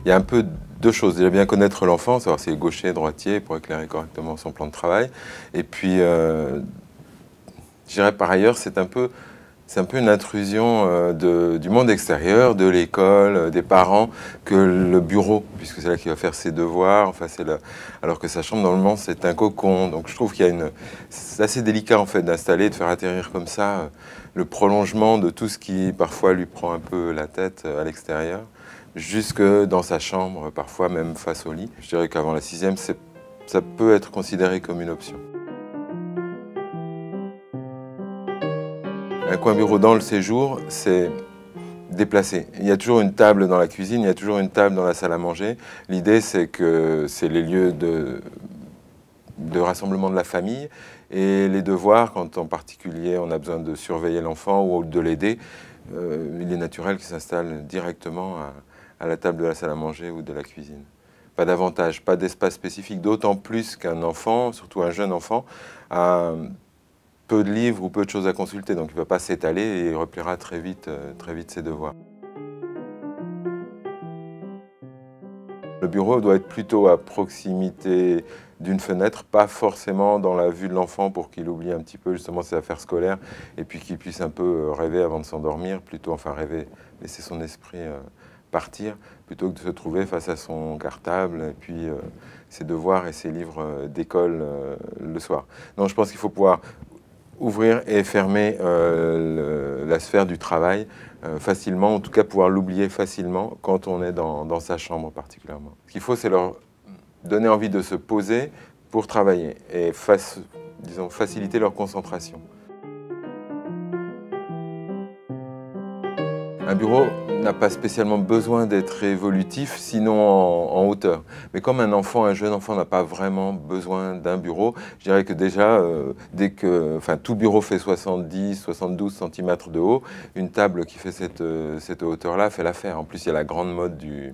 il y a un peu deux choses. Déjà bien connaître l'enfant, savoir s'il est gaucher, droitier, pour éclairer correctement son plan de travail. Et puis, je dirais par ailleurs, c'est un peu une intrusion du monde extérieur, de l'école, des parents, que le bureau, puisque c'est là qu'il va faire ses devoirs, enfin, alors que sa chambre, normalement, c'est un cocon. Donc je trouve qu'il y a c'est assez délicat, en fait, d'installer, de faire atterrir comme ça le prolongement de tout ce qui, parfois, lui prend un peu la tête à l'extérieur, jusque dans sa chambre, parfois même face au lit. Je dirais qu'avant la 6e, ça peut être considéré comme une option. Un coin bureau dans le séjour, c'est déplacé. Il y a toujours une table dans la cuisine, il y a toujours une table dans la salle à manger. L'idée, c'est que c'est les lieux de rassemblement de la famille et les devoirs, quand en particulier on a besoin de surveiller l'enfant ou de l'aider, il est naturel qu'il s'installe directement à la table de la salle à manger ou de la cuisine. Pas d'avantage, pas d'espace spécifique, d'autant plus qu'un enfant, surtout un jeune enfant, a peu de livres ou peu de choses à consulter, donc il ne va pas s'étaler et il repliera très vite ses devoirs. Le bureau doit être plutôt à proximité d'une fenêtre, pas forcément dans la vue de l'enfant pour qu'il oublie un petit peu justement ses affaires scolaires et puis qu'il puisse un peu rêver avant de s'endormir, plutôt, enfin rêver, laisser son esprit partir, plutôt que de se trouver face à son cartable et puis ses devoirs et ses livres d'école le soir. Non, je pense qu'il faut pouvoir ouvrir et fermer la sphère du travail facilement, en tout cas pouvoir l'oublier facilement quand on est dans sa chambre particulièrement. Ce qu'il faut, c'est leur donner envie de se poser pour travailler et disons, faciliter leur concentration. Un bureau n'a pas spécialement besoin d'être évolutif, sinon en hauteur. Mais comme un jeune enfant n'a pas vraiment besoin d'un bureau, je dirais que déjà, tout bureau fait 70-72 cm de haut, une table qui fait cette hauteur-là fait l'affaire. En plus, il y a la grande mode du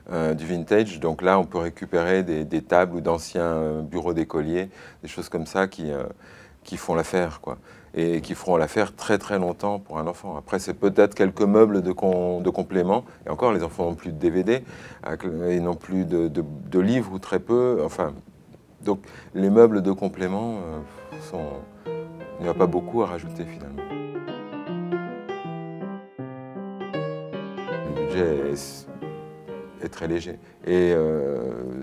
vintage, donc là, on peut récupérer des tables ou d'anciens bureaux d'écoliers, des choses comme ça qui font l'affaire, quoi. Et qui feront l'affaire très très longtemps pour un enfant. Après, c'est peut-être quelques meubles de complément. Et encore, les enfants n'ont plus de DVD, ils n'ont plus de livres ou très peu. Enfin, donc les meubles de complément, il n'y a pas beaucoup à rajouter finalement. Le budget est très léger. Et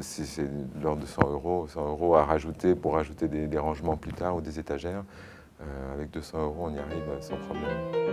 c'est de l'ordre de 100 € à rajouter pour rajouter des rangements plus tard ou des étagères. Avec 200 € on y arrive sans problème.